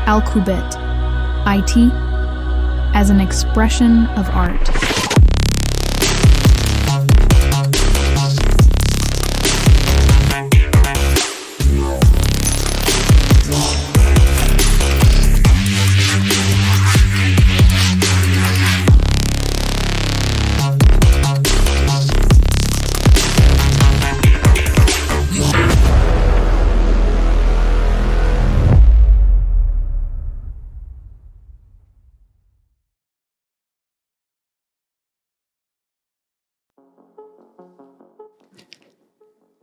Alqubit, IT as an expression of art.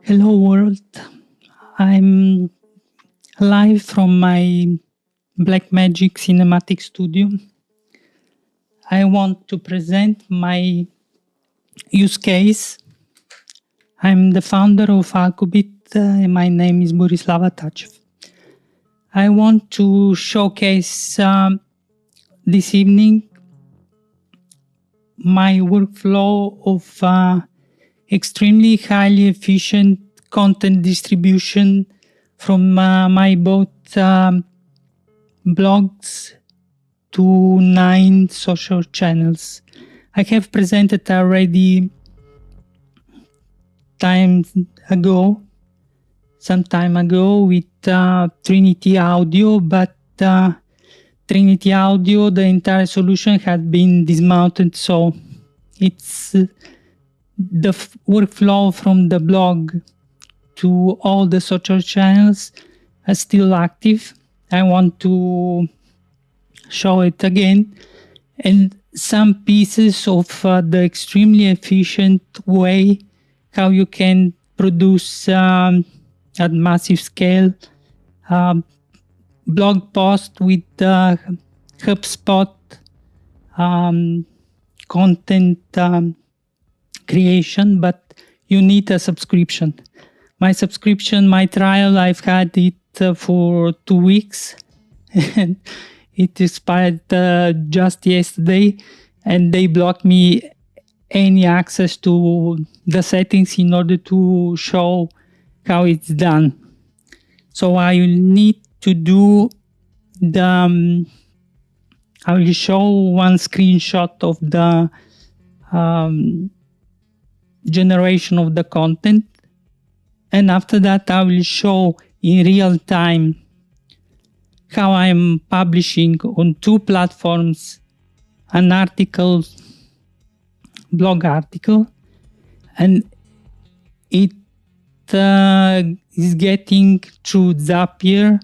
Hello world, I'm live from my Blackmagic Cinematic Studio. I want to present my use case. I'm the founder of Alqubit and my name is Borislava Tachev. I want to showcase this evening my workflow of extremely highly efficient content distribution from my both blogs to 9 social channels. I have presented already some time ago with Trinity Audio, but Trinity Audio, the entire solution had been dismounted, so it's the workflow from the blog to all the social channels are still active. I want to show it again, and some pieces of the extremely efficient way how you can produce at massive scale blog post with HubSpot content creation, but you need a subscription. My trial, I've had it for 2 weeks and it expired just yesterday, and they blocked me any access to the settings in order to show how it's done. So I will need to do I will show one screenshot of the generation of the content, and after that I will show in real time how I am publishing on 2 platforms an article, blog article, and it is getting through Zapier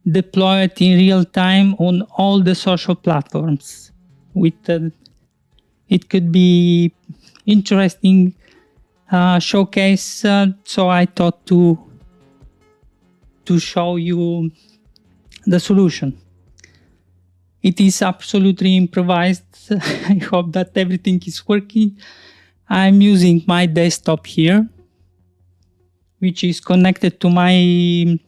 deployed in real time on all the social platforms. It could be interesting showcase, so I thought to show you the solution. It is absolutely improvised. I hope that everything is working. I'm using my desktop here, which is connected to my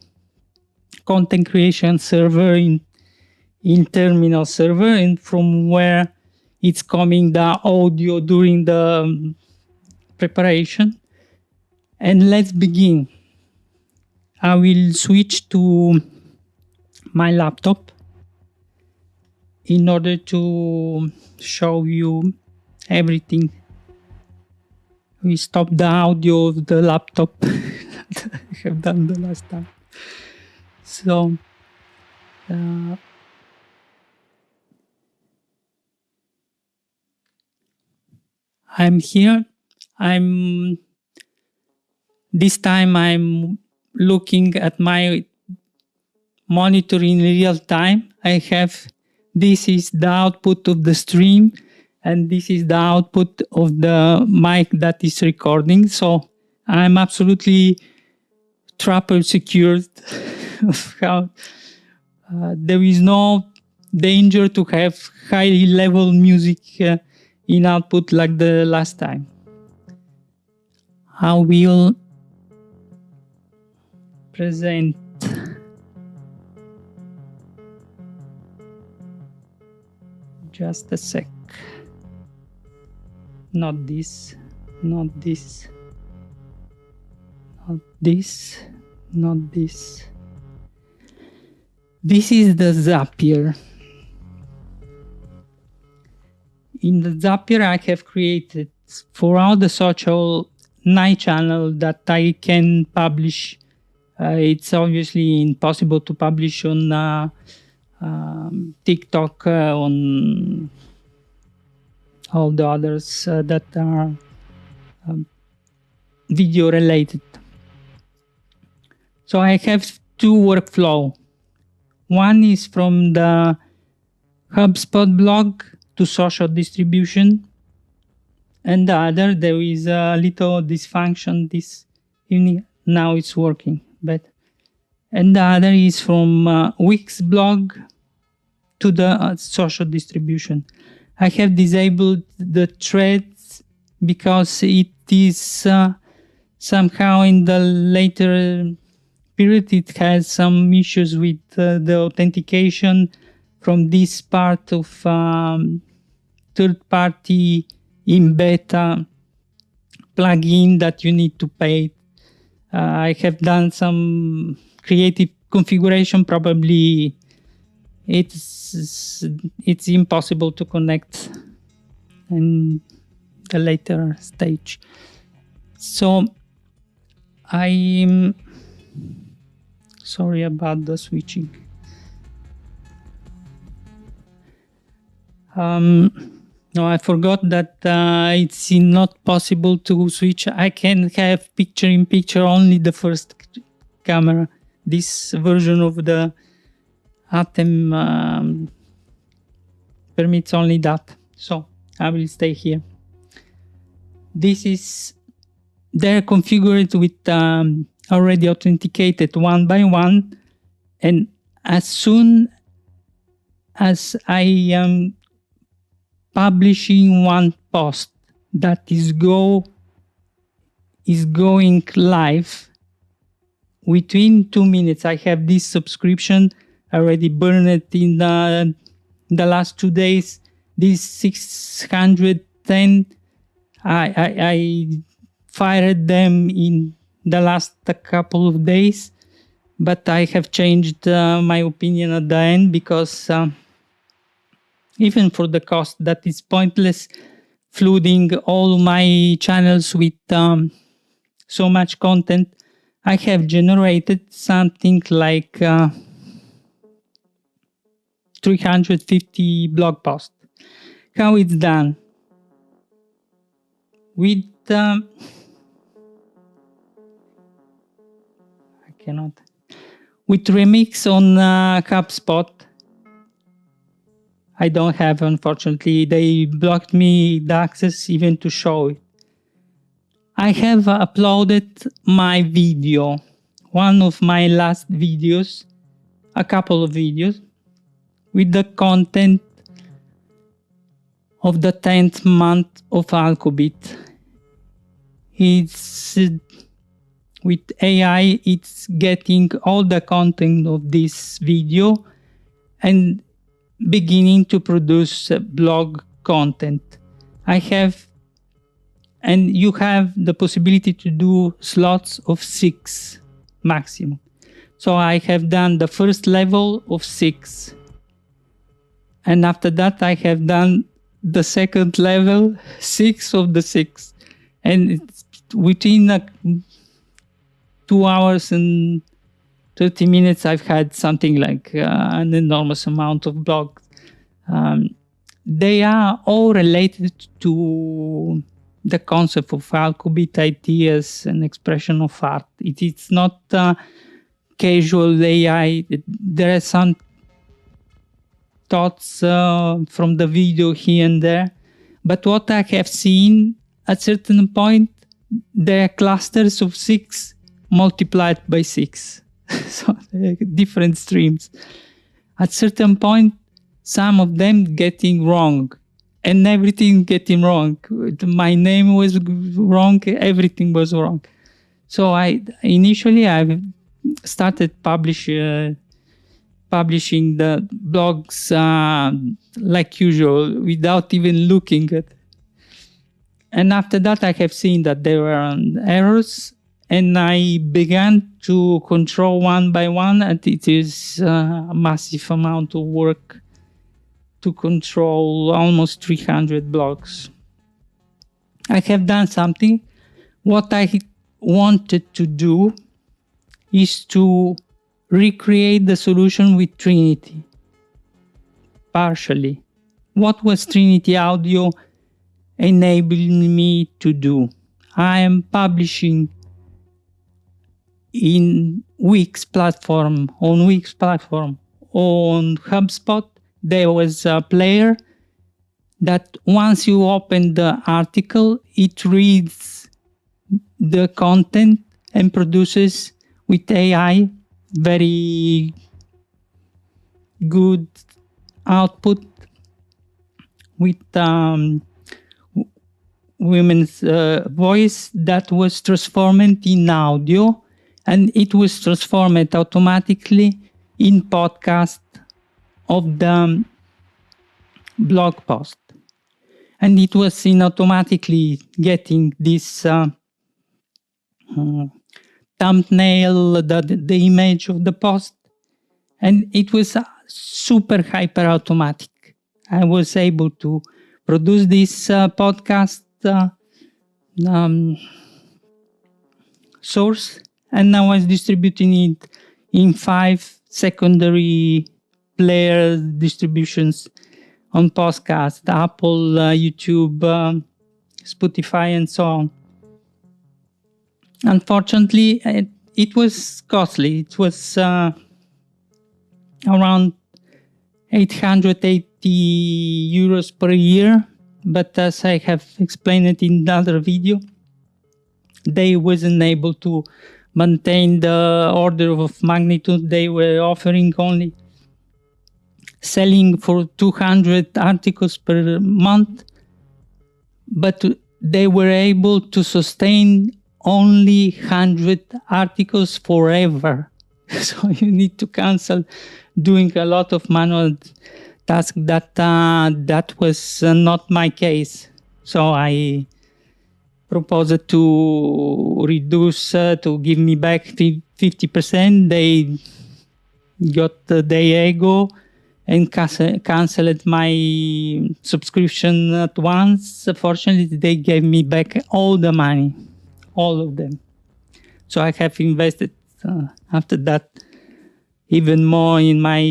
content creation server in terminal server, and from where it's coming the audio during the preparation. And let's begin. I will switch to my laptop in order to show you everything. We stop the audio of the laptop that I have done the last time. So I'm here. This time I'm looking at my monitor in real time. This is the output of the stream, and this is the output of the mic that is recording. So I'm absolutely triple secured of how there is no danger to have high level music in output like the last time. I will present just a sec. Not this, not this, not this, not this. This is the Zapier. In the Zapier, I have created for all the social 9 channels that I can publish. It's obviously impossible to publish on TikTok, on all the others that are video related. So I have 2 workflow. One is from the HubSpot blog to social distribution, and the other, there is a little dysfunction this evening. Now it's working, but and the other is from Wix blog to the social distribution. I have disabled the threads because it is somehow in the later period it has some issues with the authentication from this part of third party in beta plugin that you need to pay. I have done some creative configuration. Probably it's impossible to connect in the later stage. So I'm sorry about the switching. No, I forgot that it's not possible to switch. I can have picture-in-picture only the first camera. This version of the Atem permits only that. So I will stay here. This is, they're configured with already authenticated 1 by 1. And as soon as I am publishing one post that is going live, within 2 minutes I have this subscription already burned in the last 2 days. This 610 I fired them in the last couple of days, but I have changed my opinion at the end because even for the cost, that is pointless flooding all my channels with so much content. I have generated something like 350 blog posts. How it's done? With I cannot. With Remix on HubSpot. I don't have, unfortunately. They blocked me the access even to show it. I have uploaded my video, one of my last videos, a couple of videos, with the content of the 10th month of Alqubit. It's with AI, it's getting all the content of this video and beginning to produce blog content. And you have the possibility to do slots of 6 maximum. So I have done the first level of 6. And after that, I have done the second level, 6 of the 6. And it's within 2 hours and 30 minutes, I've had something like an enormous amount of blogs. They are all related to the concept of Alqubit ideas and expression of art. It is not casual AI. There are some thoughts from the video here and there. But what I have seen, at certain point, there are clusters of 6 multiplied by 6. So different streams. At certain point, some of them getting wrong, and everything getting wrong. My name was wrong, everything was wrong. So I started publishing the blogs like usual, without even looking at. And after that, I have seen that there were errors, and I began to control one by one, and it is a massive amount of work to control almost 300 blocks. I have done something. What I wanted to do is to recreate the solution with Trinity, partially. What was Trinity Audio enabling me to do? I am publishing in Wix platform, on HubSpot. There was a player that once you open the article, it reads the content and produces with AI very good output with women's voice that was transformed in audio, and it was transformed automatically in podcast of the blog post. And it was in automatically getting this thumbnail, the image of the post, and it was super hyper automatic. I was able to produce this podcast source, and now I was distributing it in 5 secondary player distributions on podcast, Apple, YouTube, Spotify, and so on. Unfortunately, it was costly. It was around 880 euros per year. But as I have explained it in another video, they wasn't able to maintain the order of magnitude. They were offering only selling for 200 articles per month, but they were able to sustain only 100 articles forever. So you need to cancel doing a lot of manual tasks. That was not my case. So I proposed to reduce, to give me back 50%. They got the ego and canceled my subscription at once. Fortunately, they gave me back all the money, all of them. So I have invested after that even more in my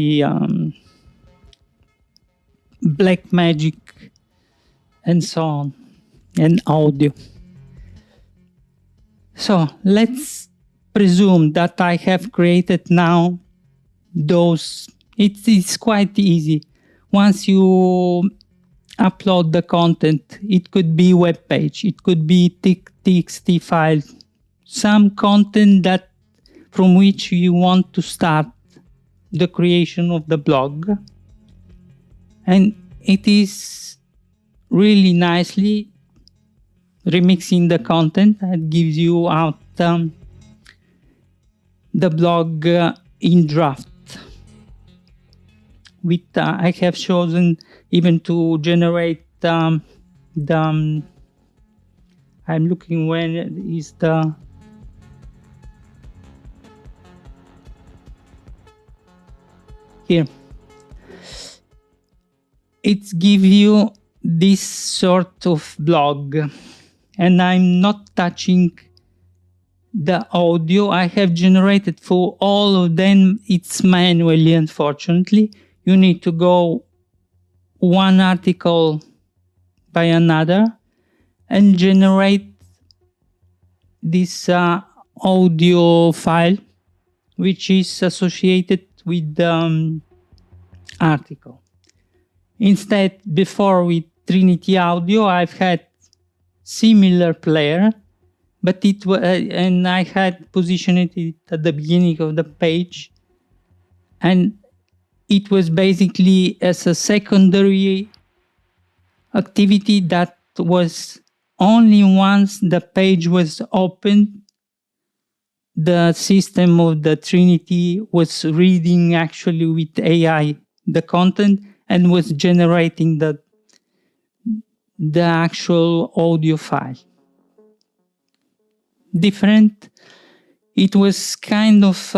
black magic and so on, and audio. So let's presume that I have created now those. It is quite easy. Once you upload the content, it could be web page, it could be TXT file, some content that from which you want to start the creation of the blog. And it is really nicely remixing the content that gives you out the blog in draft. With I have chosen even to generate I'm looking when is the here. It gives you this sort of blog, and I'm not touching the audio. I have generated for all of them. It's manually, unfortunately. You need to go one article by another and generate this audio file, which is associated with the article. Instead, before with Trinity Audio, I've had similar player, but it was, and I had positioned it at the beginning of the page, and it was basically as a secondary activity that was only once the page was opened, the system of the Trinity was reading actually with AI the content and was generating the actual audio file. different. It was kind of,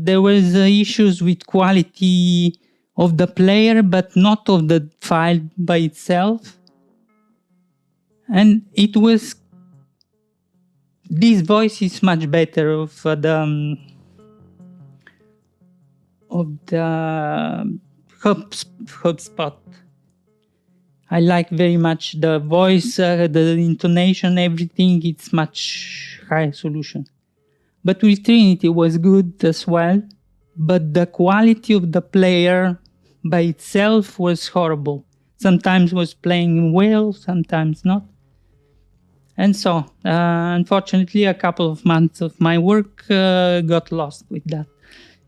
there was issues with quality of the player, but not of the file by itself. And it was, this voice is much better of the HubSpot. I like very much the voice, the intonation, everything. It's much higher solution. But with Trinity was good as well. But the quality of the player by itself was horrible. Sometimes was playing well, sometimes not. And so, unfortunately, a couple of months of my work got lost with that.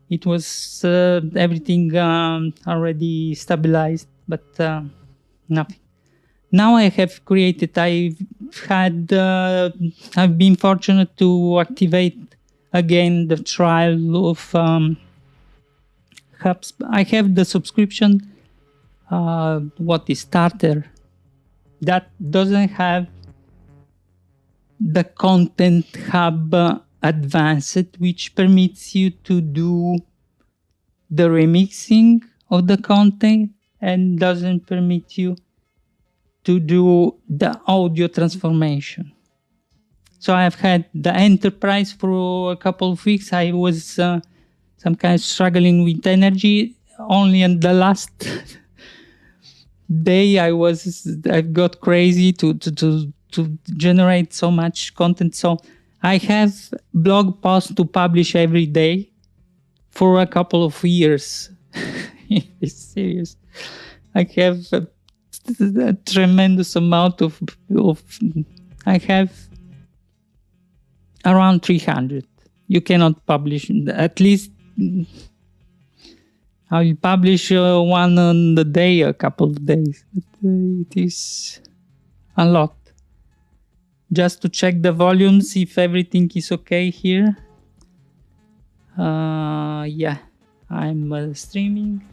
It was everything already stabilized, but nothing. Now I have created, I've been fortunate to activate again the trial of HubSpot. I have the subscription, what is Starter, that doesn't have the Content Hub Advanced, which permits you to do the remixing of the content and doesn't permit you to do the audio transformation. So I've had the enterprise for a couple of weeks. I was some kind of struggling with energy. Only in the last day I got crazy to generate so much content. So I have blog posts to publish every day for a couple of years. It's serious. I have a tremendous amount of I have around 300. You cannot publish, at least I will publish one on the day, a couple of days. But, it is a lot. Just to check the volumes, if everything is okay here. Yeah, I'm streaming.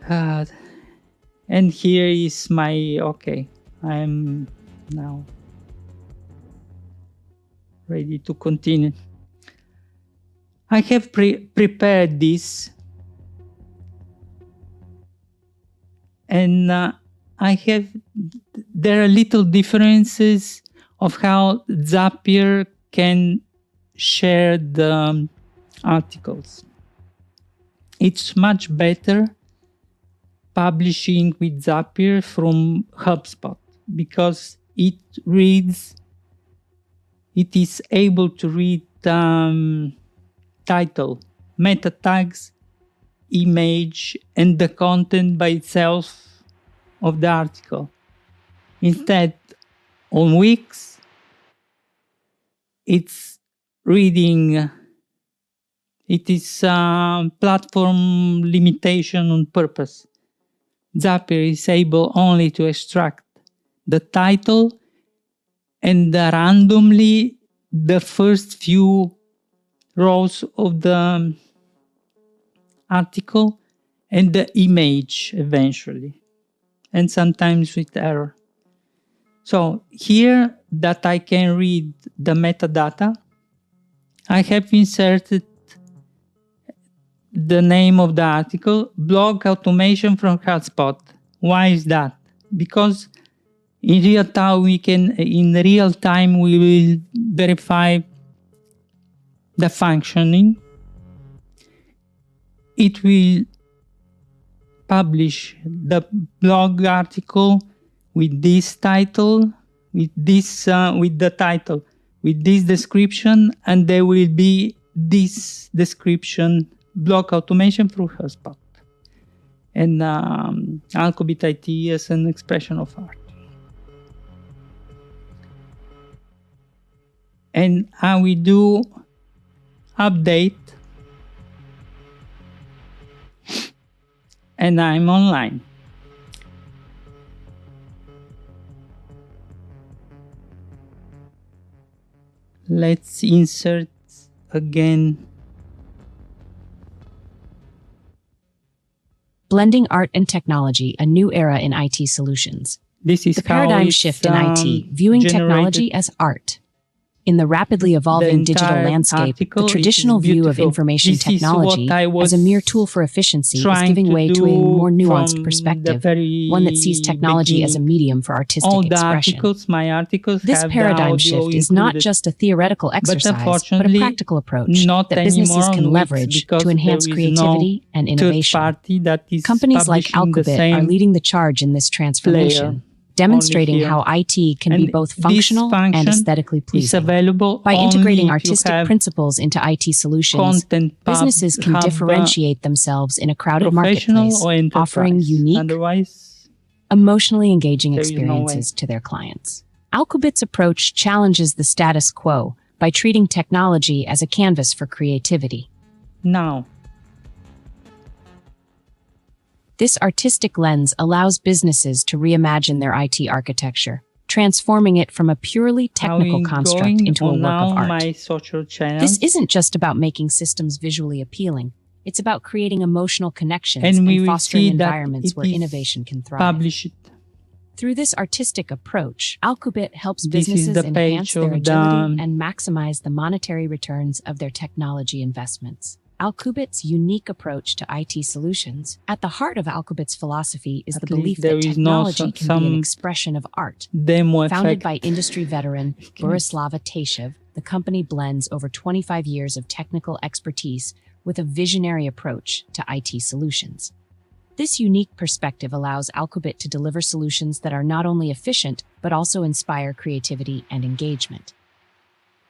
And here is my, okay, I'm now ready to continue. I have prepared this, and there are little differences of how Zapier can share the articles. It's much better publishing with Zapier from HubSpot because it is able to read title, meta tags, image, and the content by itself of the article. Instead, on Wix, it's reading. It is platform limitation on purpose. Zapier is able only to extract the title and randomly the first few rows of the article and the image eventually, and sometimes with error. So here that I can read the metadata, I have inserted the name of the article, blog automation from HubSpot. Why is that? Because in real time we will verify the functioning. It will publish the blog article with this title, with the title, with this description, and there will be this description, blog automation through HubSpot, and Alqubit IT as an expression of art. And I will do update, and I'm online. Let's insert again. Blending art and technology, a new era in IT solutions. This is the paradigm shift in IT, viewing technology as art. In the rapidly evolving digital entire landscape, the article. It is traditional view of beautiful. information This is technology what I as was a mere tool for efficiency is trying giving to way to a do more nuanced from perspective, the very one that sees technology as a beginning. medium for artistic All the expression. articles, my articles, This have paradigm the audio shift is not included. just a theoretical exercise, but a unfortunately, practical approach not that businesses anymore can on Wix, leverage because to enhance there is creativity and no third innovation. party that is Companies like publishing the Alqubit same are leading the charge in this transformation, demonstrating here. how IT can be And both this functional and function aesthetically is pleasing. available By only integrating if you artistic have principles into IT solutions, content businesses can hub, differentiate themselves in a crowded professional marketplace, or enterprise. offering unique, Otherwise, emotionally engaging there is no way. experiences to their clients. Alqubit's approach challenges the status quo by treating technology as a canvas for creativity. Now, This artistic lens allows businesses to reimagine their IT architecture, transforming it from a purely technical construct into a work of art. My social channels. This isn't just about making systems visually appealing. It's about creating emotional connections And we and will fostering see that environments it where is innovation can thrive. published. Through this artistic approach, Alqubit helps This is businesses the page enhance their of agility the- and maximize the monetary returns of their technology investments. Alqubit's unique approach to IT solutions. At the heart of Alqubit's philosophy is At the belief least there that is no technology can be an expression of art. Demo Founded effect. by industry veteran Borislava Tashev, the company blends over 25 years of technical expertise with a visionary approach to IT solutions. This unique perspective allows Alqubit to deliver solutions that are not only efficient, but also inspire creativity and engagement.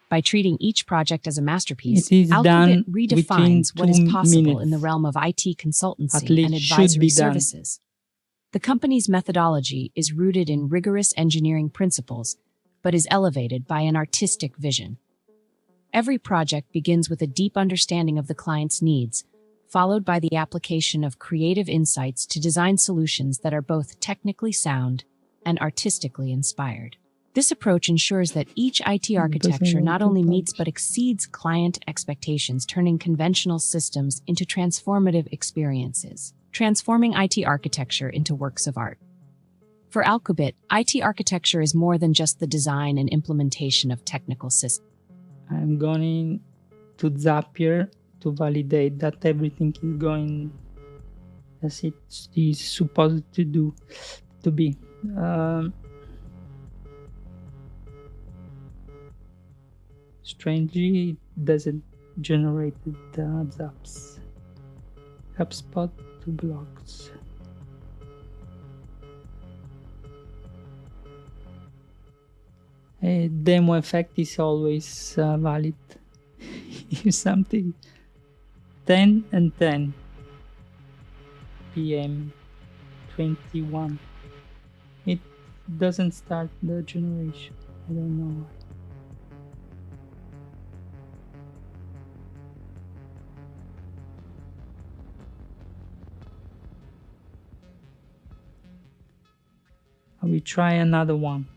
By treating each project as a masterpiece, It is done Alqubit redefines within what is 2 possible minutes. in the realm of IT At consultancy least and should advisory be done. services. The company's methodology is rooted in rigorous engineering principles, but is elevated by an artistic vision. Every project begins with a deep understanding of the client's needs, followed by the application of creative insights to design solutions that are both technically sound and artistically inspired. This approach ensures that each IT architecture not only meets but exceeds client expectations, turning conventional systems into transformative experiences, transforming IT architecture into works of art. For Alqubit, IT architecture is more than just the design and implementation of technical systems. I'm going to Zapier to validate that everything is going as it is supposed to be. Strangely, it doesn't generate the zaps. HubSpot to blogs. A demo effect is always valid. If something 10 and 10 PM 21, it doesn't start the generation. I don't know why. I will try another one.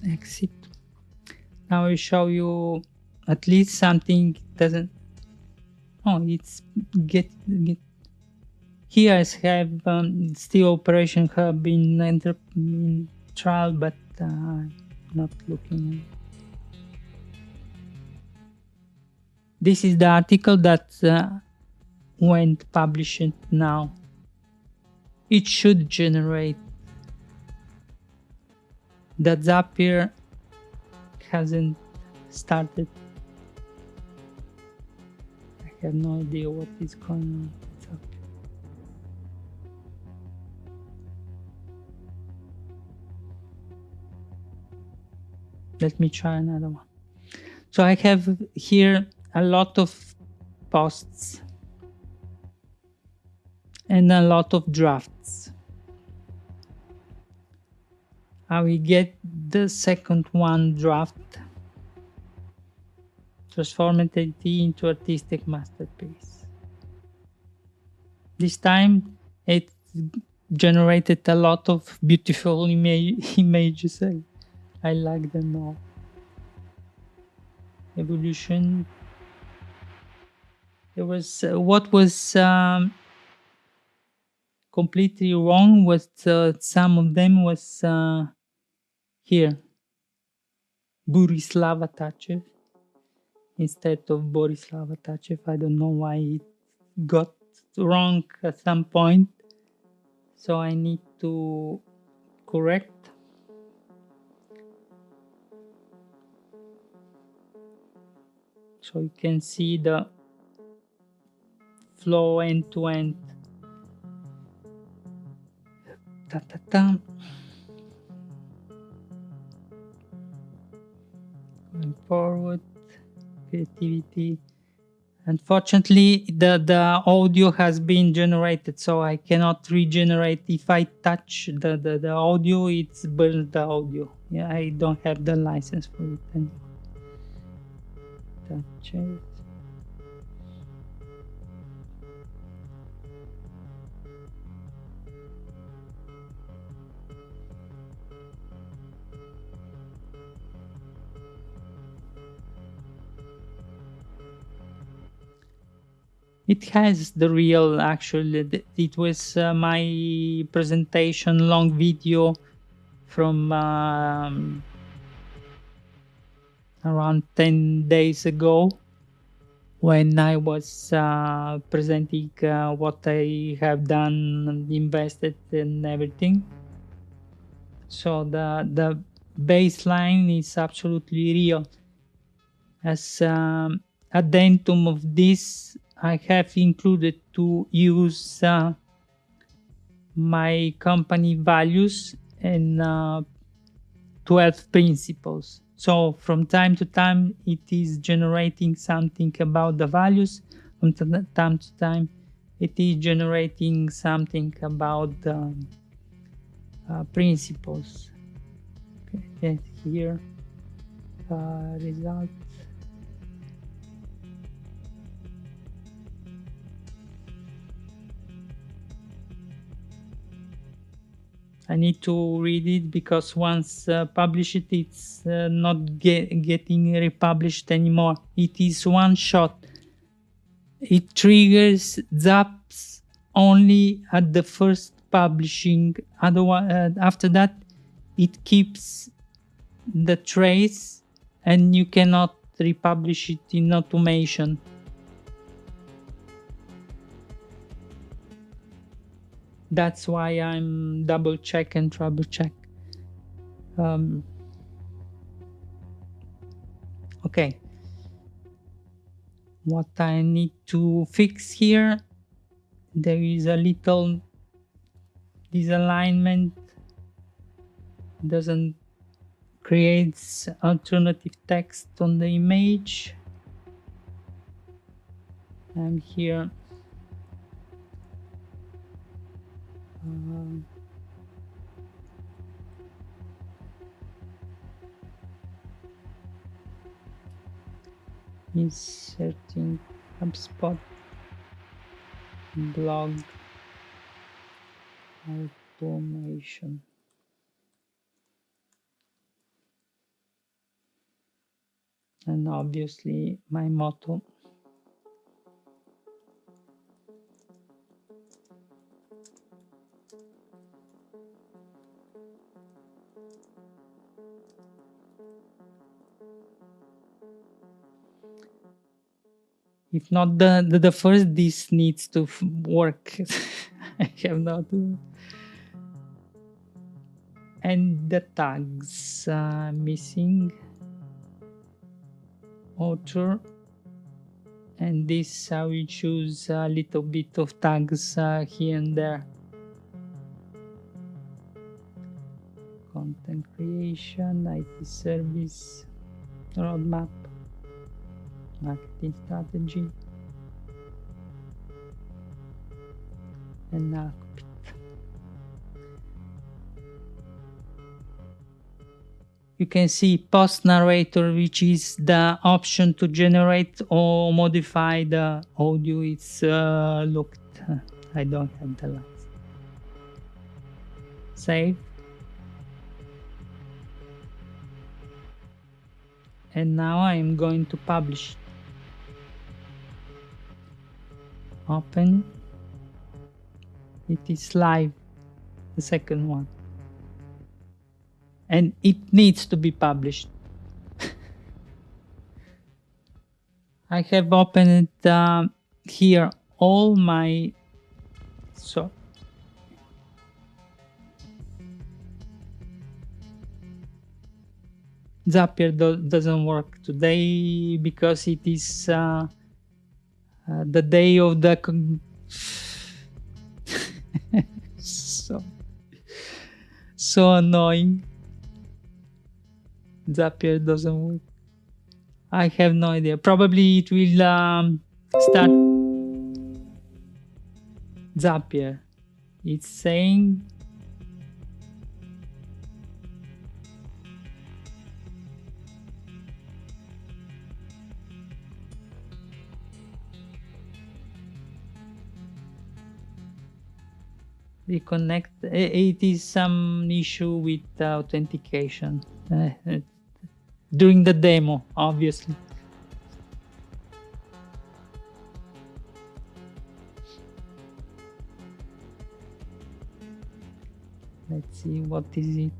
Exit. Now I show you at least something doesn't. Oh, it's get. Here I have still Operation Hub in trial, but not looking. This is the article that went published now. It should generate. That Zapier hasn't started. I have no idea what is going on. Let me try another one. So I have here a lot of posts and a lot of drafts. I will get the second one draft. transform entity into artistic masterpiece. This time it generated a lot of beautiful images. I like them all. Evolution. There was what was completely wrong was some of them was here Borislav Atachev instead of Borislav Atachev. I don't know why it got wrong at some point, so I need to correct. So you can see the flow end to end. Ta ta ta. Going forward, creativity. Unfortunately, the audio has been generated, so I cannot regenerate. If I touch the audio, it's burns the audio. Yeah, I don't have the license for it anymore. Touch it. It has the real, actually. It was my presentation long video from around 10 days ago, when I was presenting what I have done, invested and everything. So the baseline is absolutely real. As addendum of this, I have included to use my company values and 12 principles. So from time to time, it is generating something about the values. From time to time, it is generating something about the principles. Okay, here, results. I need to read it because once published, it's not getting republished anymore. It is one shot. It triggers zaps only at the first publishing. Otherwise, after that, it keeps the trace and you cannot republish it in automation. That's why I'm double check and trouble check. Okay. What I need to fix here, there is a little disalignment. Doesn't create alternative text on the image. I'm here. Inserting HubSpot blog automation. And obviously my motto. If not the first, this needs to work. I have not. And the tags missing. Author. And this I will choose a little bit of tags here and there. Content creation, IT service, roadmap, marketing strategy, and Alqubit. You can see post narrator, which is the option to generate or modify the audio. It's looked. I don't have the lights. Save. And now I'm going to publish. Open. It is live, the second one. And it needs to be published. I have opened here all my Zapier doesn't work today because it is the day of the so annoying. Zapier doesn't work. I have no idea. Probably it will start. Zapier. It's saying reconnect. It is some issue with authentication during the demo, obviously. Let's see, what is it?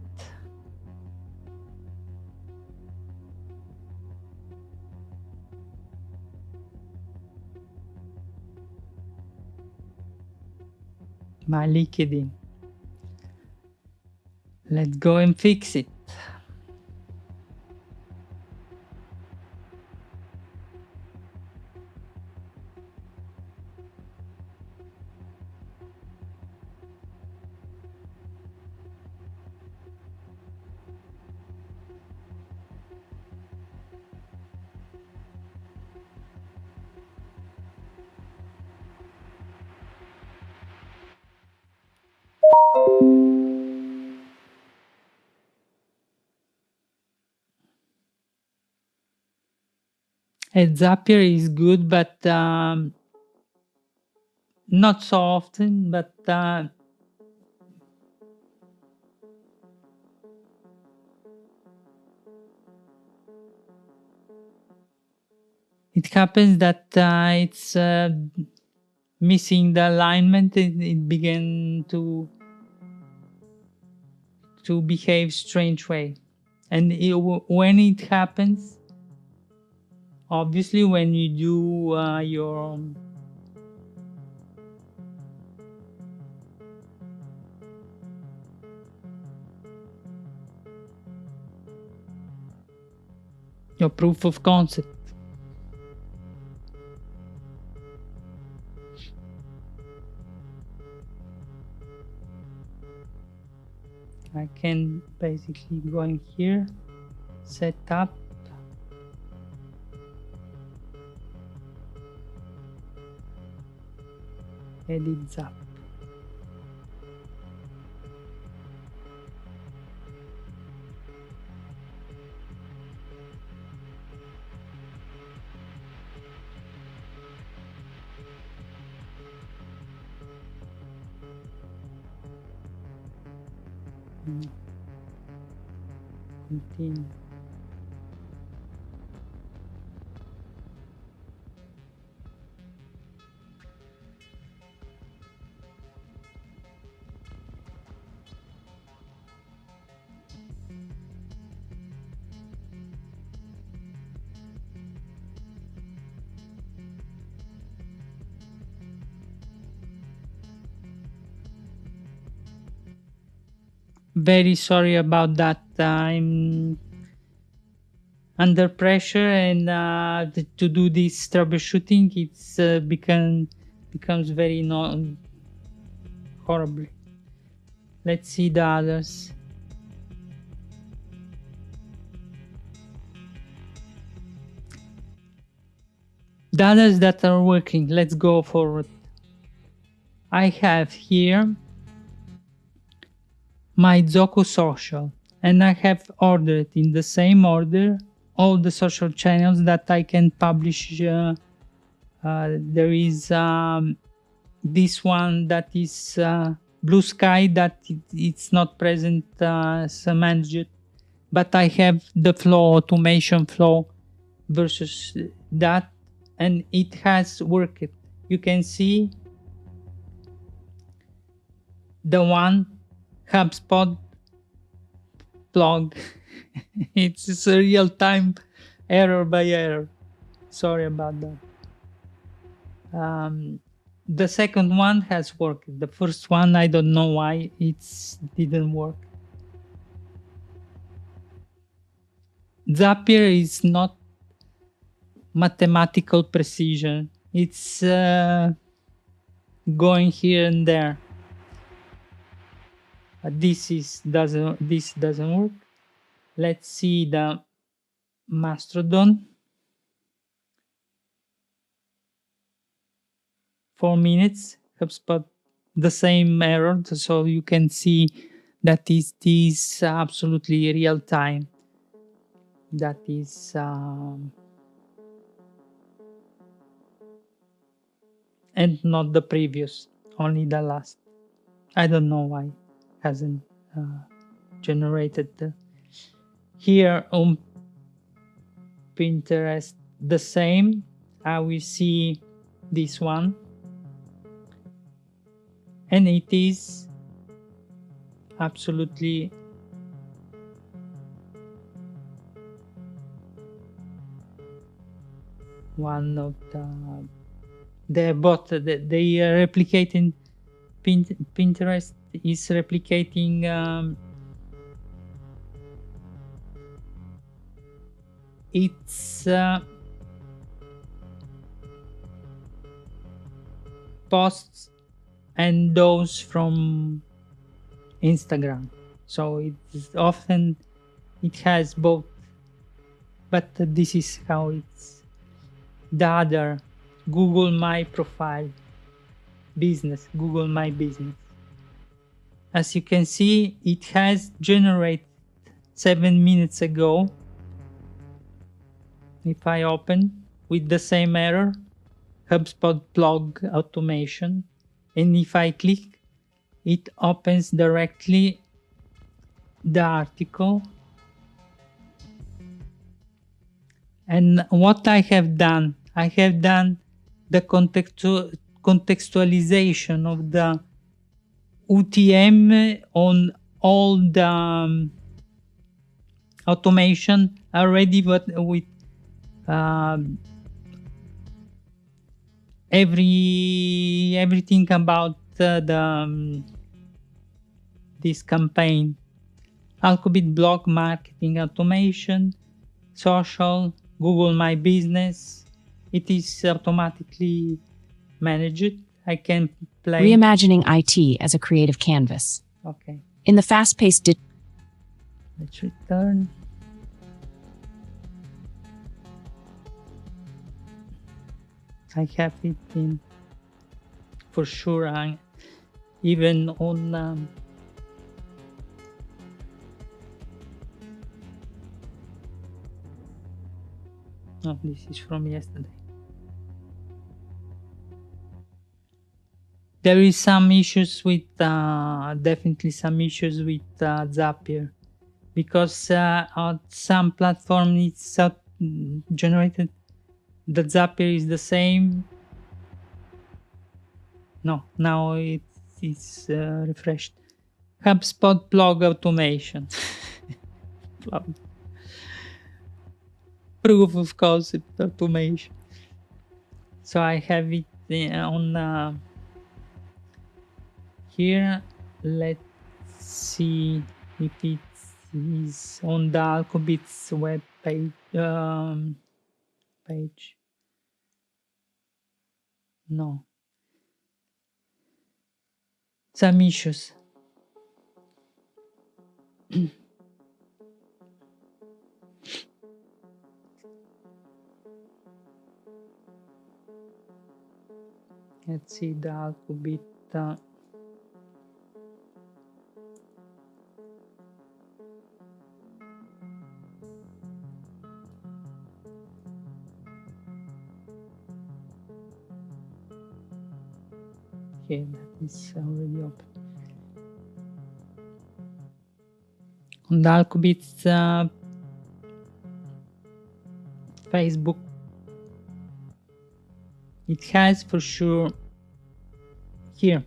My LinkedIn. Let's go and fix it. Zapier is good, but not so often, but it happens that it's missing the alignment. It began to behave strange way, and when it happens, obviously when you do your proof of concept, I can basically go in here, set up, edit Zap. Continue. Very sorry about that. I'm under pressure, and to do this troubleshooting, it's becomes very horrible. Let's see the others. The others that are working. Let's go forward. I have here my Zoku Social, and I have ordered in the same order all the social channels that I can publish. There is this one that is Blue Sky, that it's not present as managed, but I have the flow, automation flow versus that, and it has worked. You can see the one HubSpot blog. It's a real-time error by error. Sorry about that. The second one has worked. The first one, I don't know why it didn't work. Zapier is not mathematical precision. It's going here and there. This doesn't work. Let's see the Mastodon. 4 minutes. HubSpot, the same error. So you can see that it is absolutely real time. That is and not the previous, only the last. I don't know why it hasn't generated here on Pinterest the same. I will see this one, and it is absolutely one of the bot they are replicating. Pinterest is replicating its posts and those from Instagram. So it's often it has both, but this is how it's the other Google My Profile business, Google My Business. As you can see, it has generated 7 minutes ago. If I open with the same error, HubSpot blog automation, and if I click, it opens directly the article. And what I have done the contextualization of the UTM on all the automation already, but with everything about this campaign. Alqubit blog marketing automation, social, Google My Business. It is automatically managed. I can play. Reimagining IT as a creative canvas. Okay. In the fast-paced Let's return. I have it in for sure. Even on oh, this is from yesterday. There is some issues with definitely some issues with Zapier, because on some platform it's generated. The Zapier is the same. No, now it's refreshed. HubSpot blog automation. Proof of concept automation. So I have it on here. Let's see if it is on the Alqubit's web page. No. Some issues. Let's see the Alqubit. Okay, that is already open. On the Alqubit Facebook, it has for sure here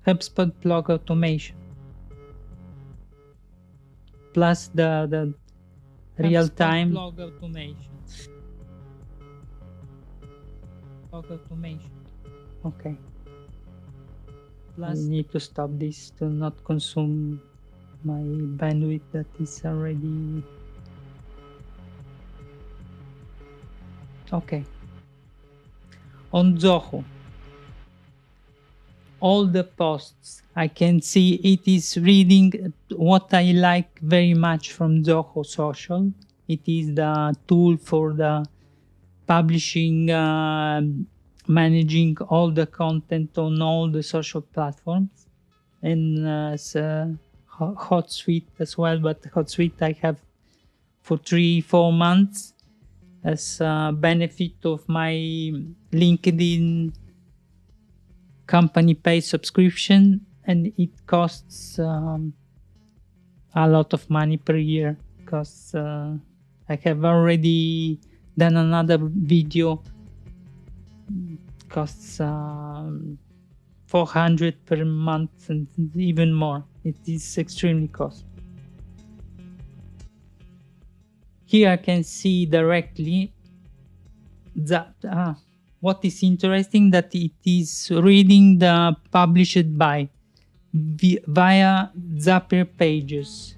HubSpot blog automation plus the real-time blog automation. Blog automation. Okay. Plus I need to stop this to not consume my bandwidth that is already okay. On Zoho, all the posts I can see it is reading what I like very much from Zoho Social. It is the tool for the publishing, managing all the content on all the social platforms, and HotSuite as well. But HotSuite I have for 3-4 months as a benefit of my LinkedIn company paid subscription, and it costs a lot of money per year because I have already done another video. Costs 400 per month and even more. It is extremely costly. Here I can see directly that what is interesting that it is reading the published by via Zapier pages.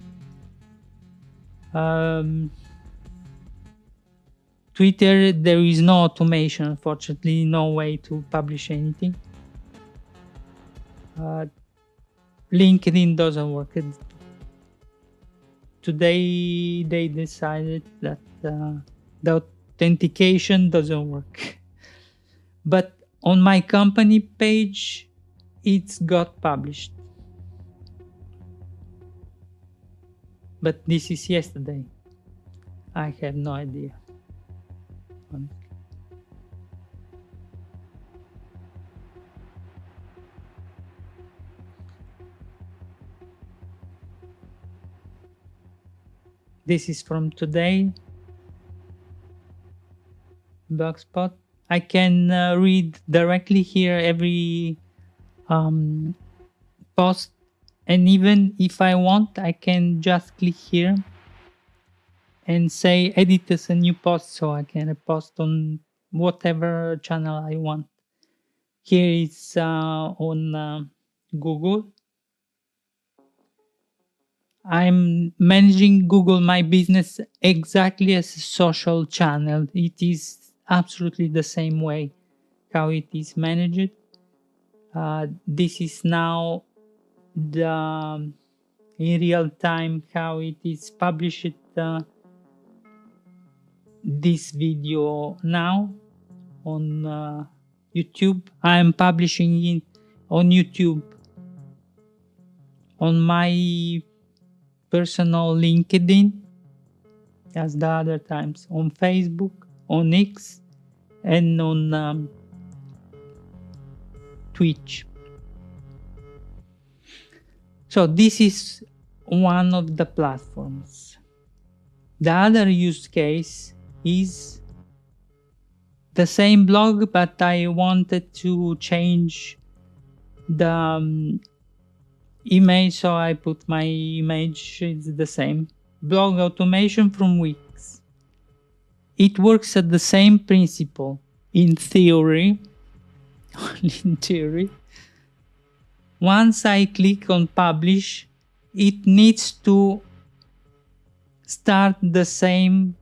Twitter, there is no automation, unfortunately, no way to publish anything. LinkedIn doesn't work. Today they decided that the authentication doesn't work. But on my company page, it's got published. But this is yesterday. I have no idea. This is from today. Blogspot. I can read directly here every post, and even if I want, I can just click here and say edit as a new post, so I can post on whatever channel I want. Here it's on Google. I'm managing Google My Business exactly as a social channel. It is absolutely the same way how it is managed. This is now the in real time how it is published. This video now on YouTube. I am publishing it on YouTube, on my personal LinkedIn, as the other times, on Facebook, on X, and on Twitch. So this is one of the platforms. The other use case is the same blog, but I wanted to change the image, so I put my image. It's the same. Blog automation from Wix. It works at the same principle in theory. Only in theory. Once I click on publish, it needs to start the same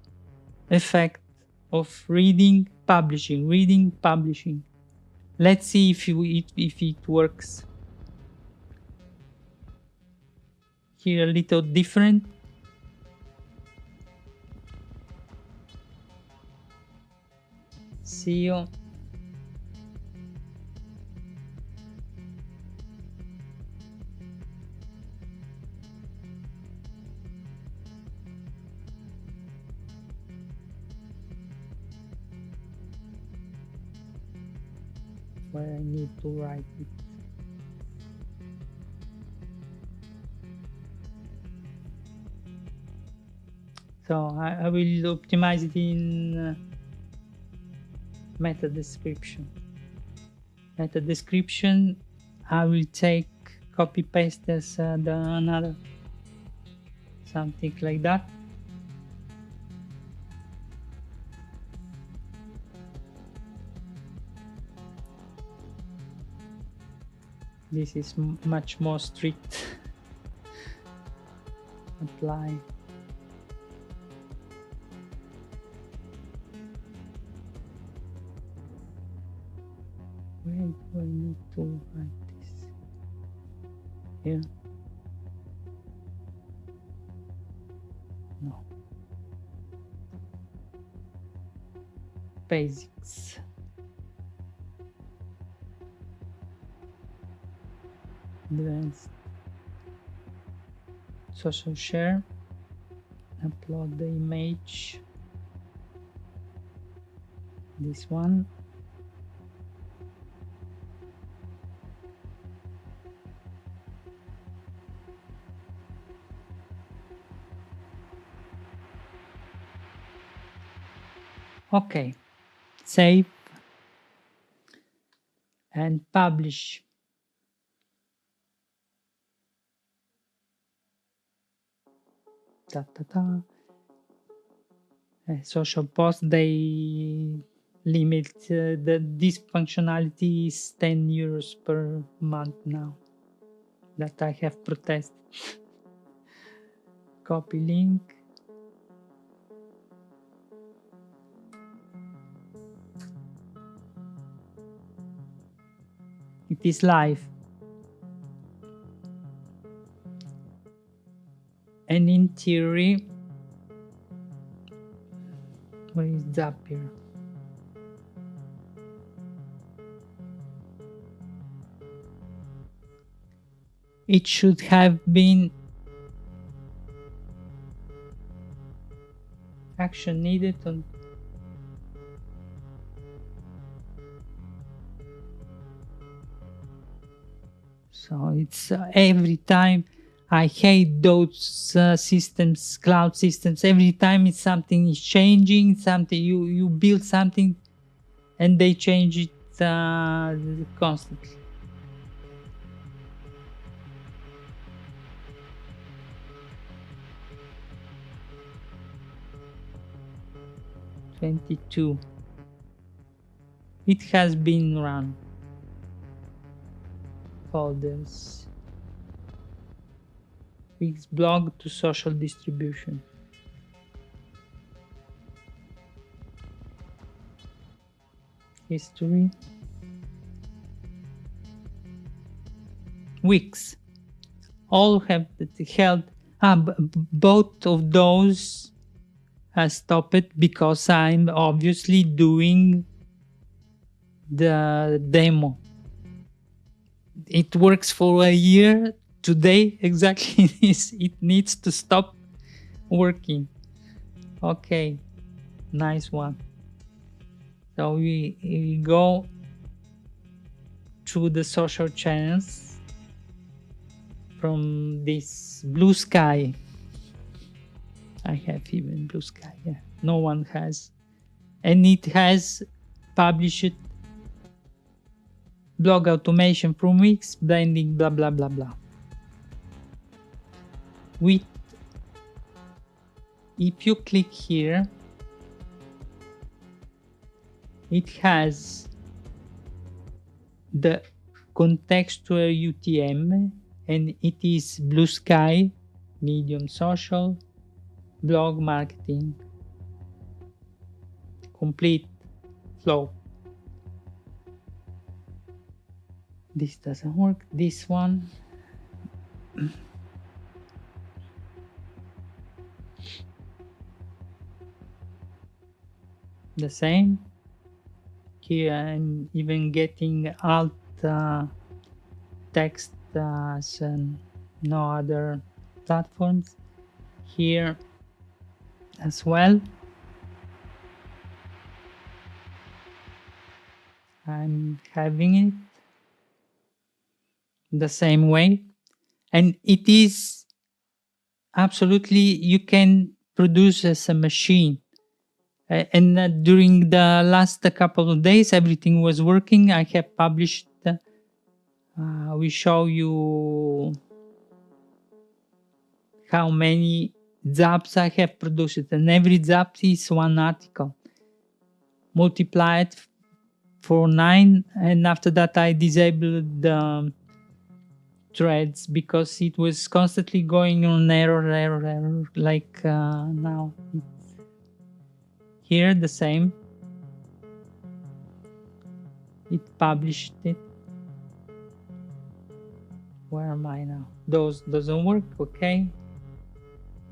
effect of reading, publishing, reading, publishing. Let's see if it works. Here a little different. See you. where I need to write it. So I will optimize it in meta description. Meta description, I will take copy paste as another something like that. This is much more strict. Apply. Where do I need to write this? Here? No. Basics. Advanced. Social share. Upload the image. This one. Okay, save and publish. Social post, they limit this functionality is 10 euros per month now that I have protested. Copy link. It is live. And in theory, where is Zapier? It should have been action needed on so it's every time. I hate those systems, cloud systems. Every time it's something is changing, something you build something and they change it constantly. (22). It has been run. Folders. Fix blog to social distribution. History. Wix. All have held. Both of those has stopped because I'm obviously doing the demo. It works for a year. Today exactly it needs to stop working. Okay, nice one. So we go through the social channels from this Blue Sky. I have even Blue Sky, yeah. No one has. And it has published blog automation from Wix, blending, blah, blah, blah, blah. If you click here, it has the contextual UTM and it is Blue Sky, Medium Social, Blog Marketing, complete flow. This doesn't work. This one. The same. Here I'm even getting alt text as no other platforms. Here as well. I'm having it the same way. And it is absolutely, you can produce as a machine. And during the last couple of days, everything was working. I have published, we show you how many zaps I have produced. And every zap is one article. Multiply it for 9. And after that, I disabled the threads because it was constantly going on error, like now. Here the same. It published it. Where am I now? Those doesn't work, okay.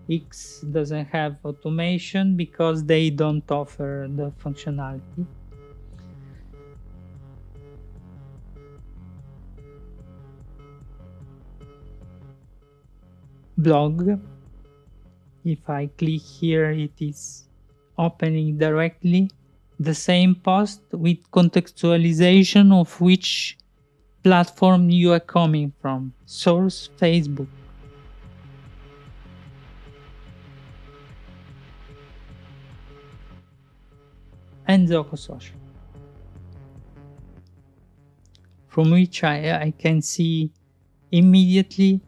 X doesn't have automation because they don't offer the functionality. Blog. If I click here, it is opening directly the same post with contextualization of which platform you are coming from. Source, Facebook. And Zoho Social. From which I can see immediately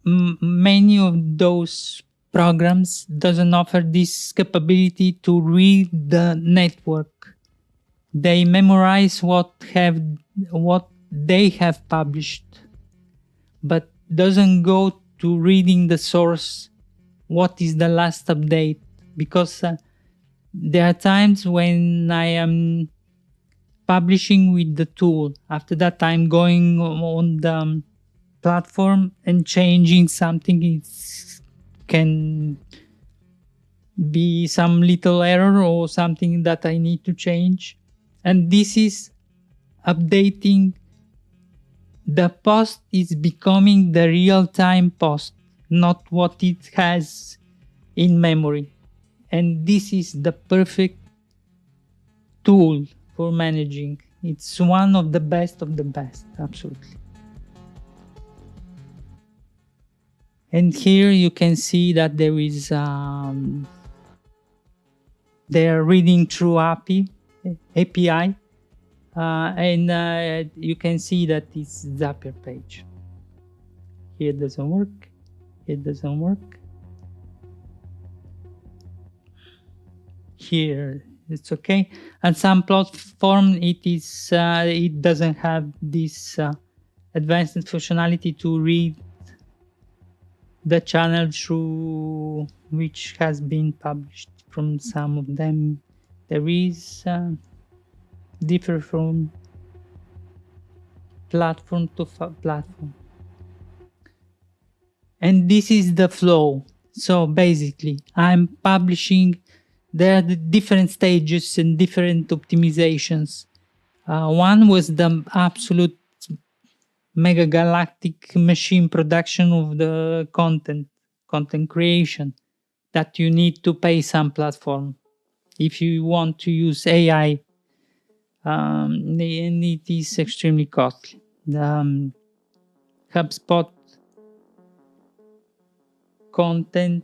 many of those programs doesn't offer this capability to read the network. They memorize what they have published, but doesn't go to reading the source, what is the last update, because there are times when I am publishing with the tool. After that, I'm going on the platform and changing something. It can be some little error or something that I need to change. And this is updating. The post is becoming the real-time post, not what it has in memory. And this is the perfect tool for managing. It's one of the best, absolutely. And here you can see that there is, they are reading through API, and you can see that it's Zapier page. Here it doesn't work, it doesn't work. Here it's okay. And some platform it doesn't have this advanced functionality to read the channel through which has been published. From some of them there is differ from platform to platform. And this is the flow. So basically I'm publishing. There are the different stages and different optimizations. One was the absolute mega galactic machine production of the content creation, that you need to pay some platform if you want to use AI, and it is extremely costly. The HubSpot content,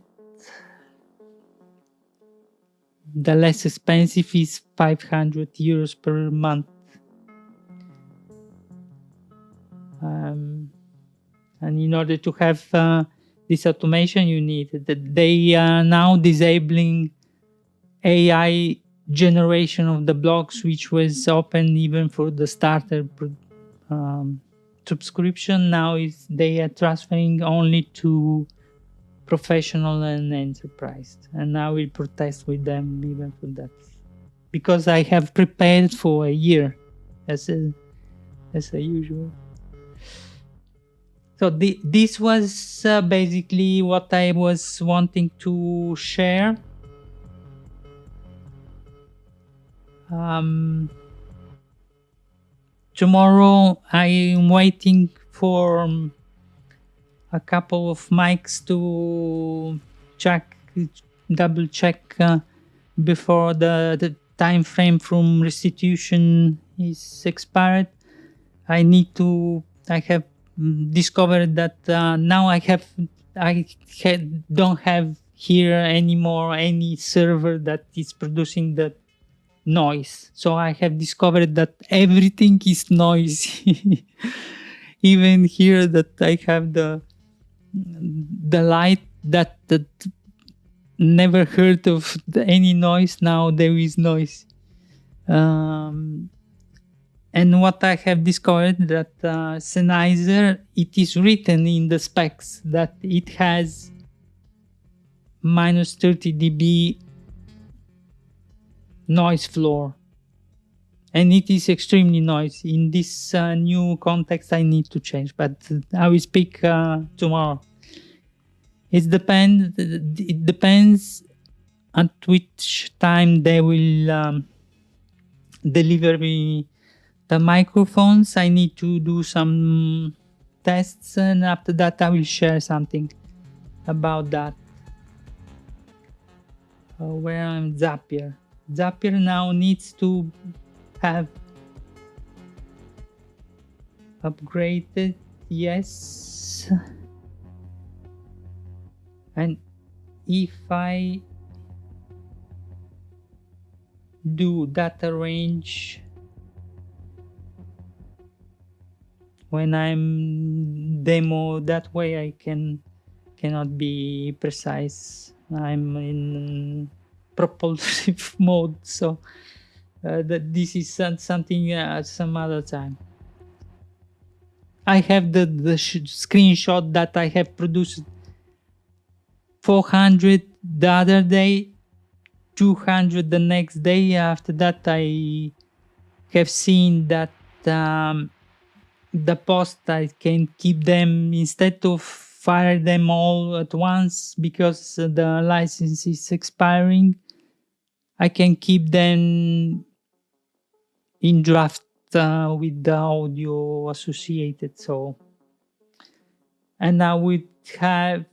the less expensive is 500 euros per month. And in order to have this automation, you need that. They are now disabling AI generation of the blogs, which was open even for the starter subscription. Now they are transferring only to professional and enterprise, and I will protest with them even for that, because I have prepared for a year as usual. So this was basically what I was wanting to share. Tomorrow I am waiting for a couple of mics to double check before the time frame from restitution is expired. I have discovered that now don't have here anymore any server that is producing the noise. So I have discovered that everything is noisy. Even here that I have the light that never heard of any noise. Now there is noise. And what I have discovered that Sennheiser, it is written in the specs that it has minus 30 dB noise floor. And it is extremely noisy. In this new context, I need to change, but I will speak tomorrow. It depends at which time they will deliver me the microphones. I need to do some tests, and after that I will share something about that. Where I'm Zapier. Zapier now needs to have upgraded, yes. And if I do data range when I'm demo that way, I cannot be precise. I'm in propulsive mode, so that this is something some other time. I have the screenshot that I have produced 400 the other day, 200 the next day. After that, I have seen that the post, I can keep them instead of fire them all at once because the license is expiring. I can keep them in draft with the audio associated. So, and I would have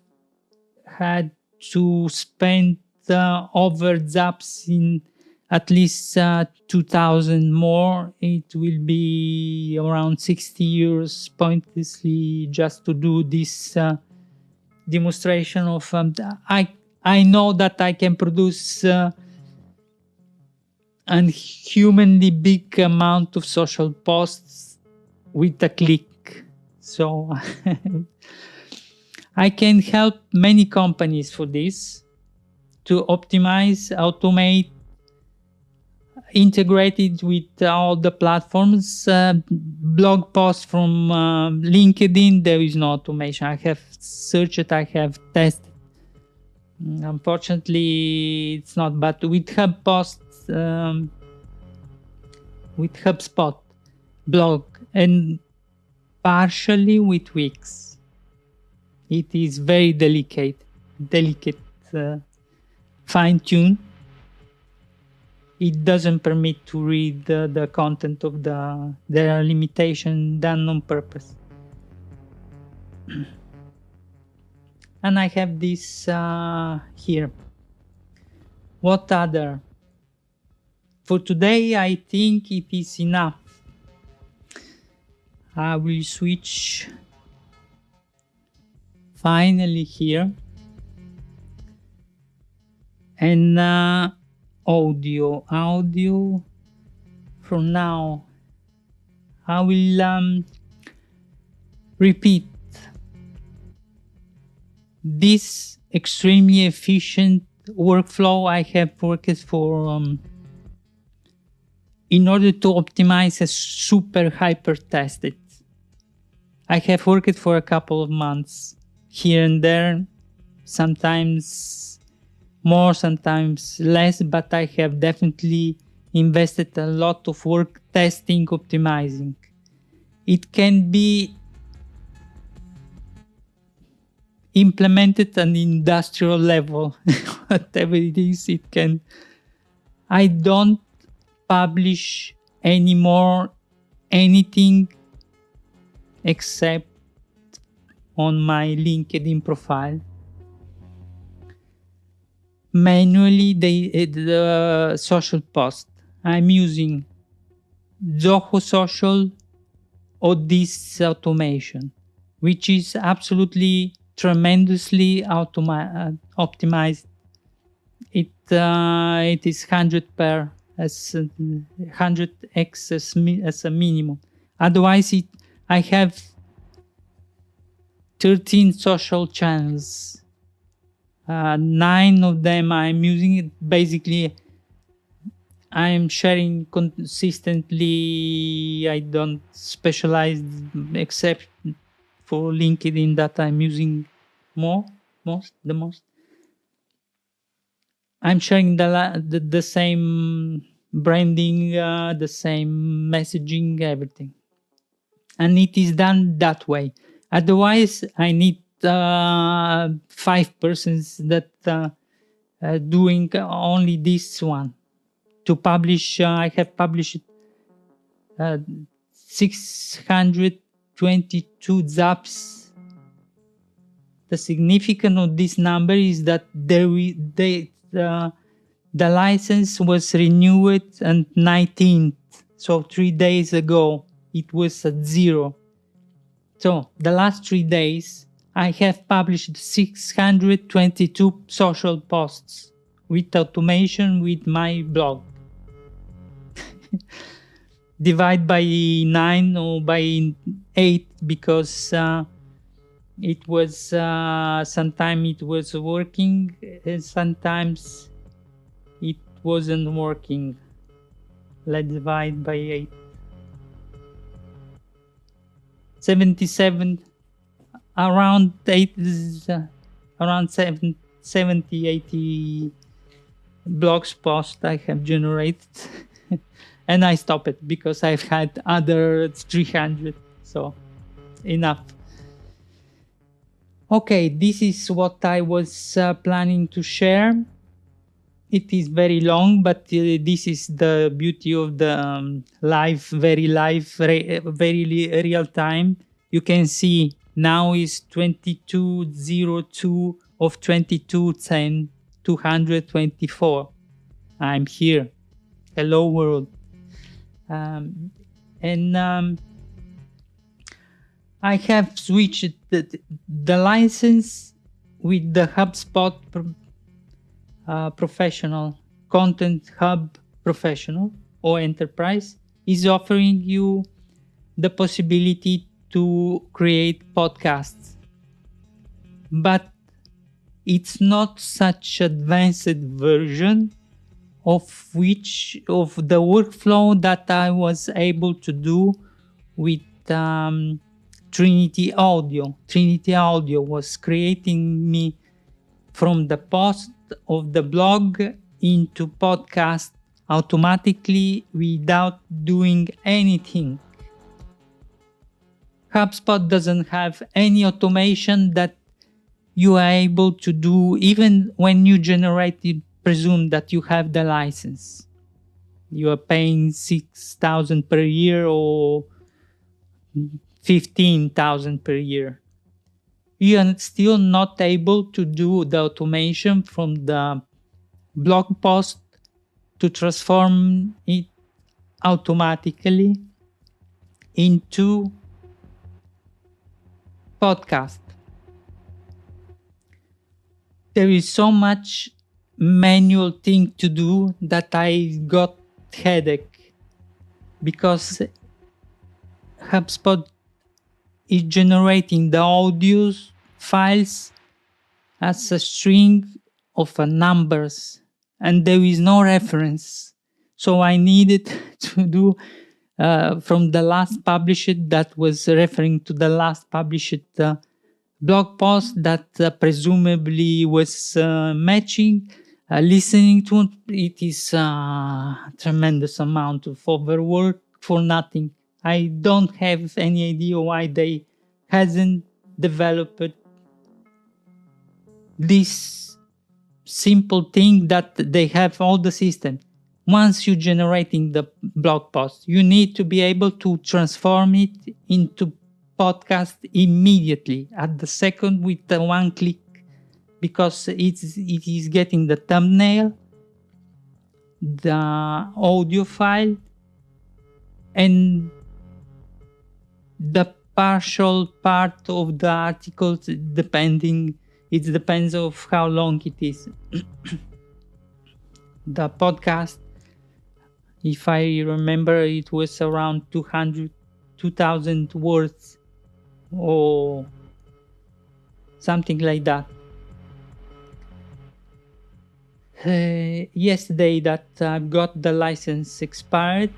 had to spend over zaps in at least 2,000 more. It will be around 60 euros pointlessly just to do this demonstration of I know that I can produce an humanly big amount of social posts with a click. So I can help many companies for this to optimize, automate, integrated with all the platforms. Blog posts from LinkedIn, there is no automation. I have searched, I have tested. Unfortunately, it's not, but with Hub posts, with HubSpot blog, and partially with Wix. It is very delicate, fine-tuned. It doesn't permit to read the content of there are limitations done on purpose. And I have this here. What other? For today, I think it is enough. I will switch finally here. And audio from now I will repeat this extremely efficient workflow I have worked for in order to optimize a super hyper tested. I have worked for a couple of months here and there, sometimes more, sometimes less, but I have definitely invested a lot of work testing, optimizing. It can be implemented at an industrial level, whatever it is, it can. I don't publish anymore anything except on my LinkedIn profile. Manually, the social post. I'm using Zoho Social or this automation, which is absolutely tremendously optimized. It is 100 as 100x as a minimum. Otherwise, I have 13 social channels. 9 of them I'm using it. Basically, I'm sharing consistently. I don't specialize except for LinkedIn that I'm using the most. I'm sharing the same branding, the same messaging, everything. And it is done that way. Otherwise, I need 5 persons that doing only this one. To publish, I have published 622 zaps. The significance of this number is that the license was renewed on 19th, so 3 days ago it was at 0. So the last 3 days I have published 622 social posts with automation with my blog. Divide by 9 or by 8 because it was sometimes it was working and sometimes it wasn't working. Let's divide by 8. 77 around 8 around 70 80 blogs posts I have generated. And I stopped it because I've had other 300, so enough. Okay, this is what I was planning to share. It is very long, but this is the beauty of the very real time. You can see now is 22:02 of 22:10, 224. I'm here. Hello world. I have switched the license with the HubSpot Professional Content Hub Professional or Enterprise is offering you the possibility to create podcasts, but it's not such advanced version of the workflow that I was able to do with Trinity Audio. Trinity Audio was creating me from the post of the blog into podcast automatically without doing anything. HubSpot doesn't have any automation that you are able to do even when you generate it. Presume that you have the license. You are paying 6,000 per year or 15,000 per year. You are still not able to do the automation from the blog post to transform it automatically into podcast. There is so much manual thing to do that I got headache because HubSpot is generating the audio files as a string of numbers and there is no reference. So I needed to do from the last published that was referring to the last published blog post that presumably was matching. Listening to it is a tremendous amount of overwork for nothing. I don't have any idea why they hasn't developed this simple thing that they have all the system. Once you're generating the blog post, you need to be able to transform it into podcast immediately at the second with the one click, because it is getting the thumbnail, the audio file and the partial part of the articles, it depends of how long it is. The podcast, if I remember, it was around 2,000 words or something like that. Yesterday that I've got the license expired,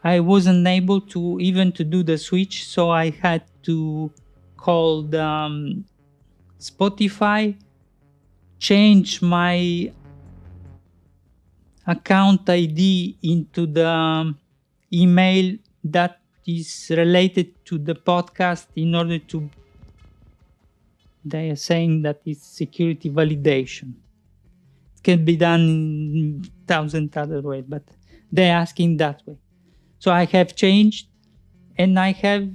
I wasn't able to even to do the switch, so I had to call the Spotify, change my account ID into the email that is related to the podcast in order to, they are saying that it's security validation. It can be done in 1,000 other ways, but they're asking that way. So I have changed, and I have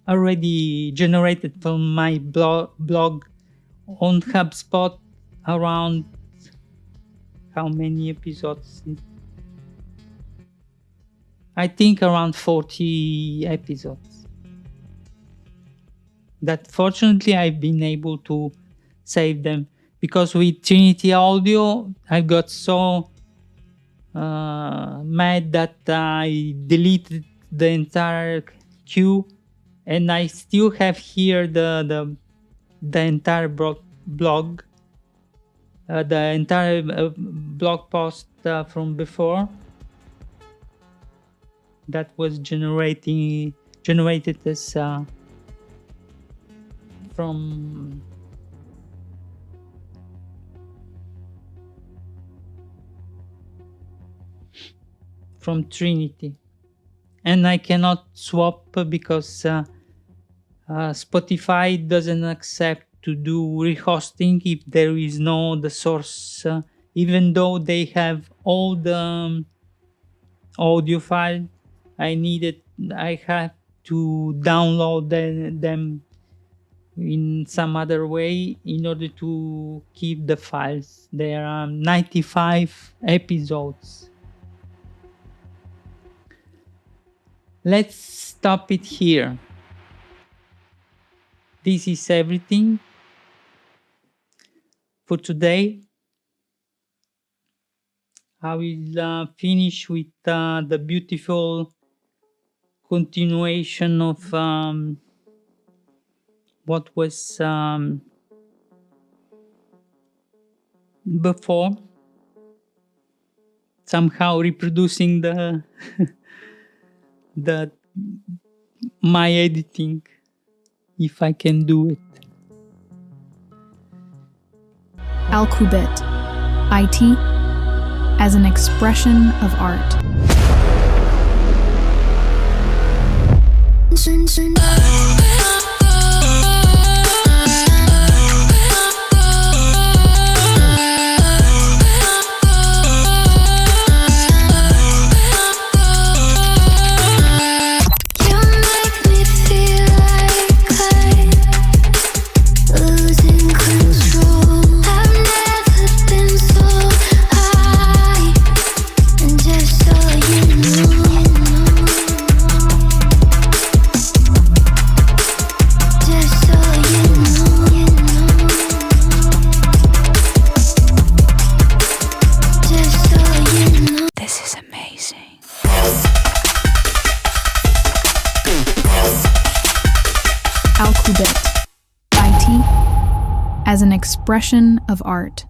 already generated from my blog on HubSpot around, how many episodes? I think around 40 episodes. That fortunately I've been able to save them, because with Trinity Audio I got so mad that I deleted the entire queue, and I still have here the entire blog, the entire blog post from before that was generated as from Trinity, and I cannot swap because Spotify doesn't accept to do rehosting if there is no the source, even though they have all the audio file I have to download them in some other way in order to keep the files. There are 95 episodes. Let's stop it here. This is everything for today. I will finish with the beautiful continuation of what was before, somehow reproducing the my editing, if I can do it. Alqubit, IT as an expression of art. Alqubit, IT as an expression of art.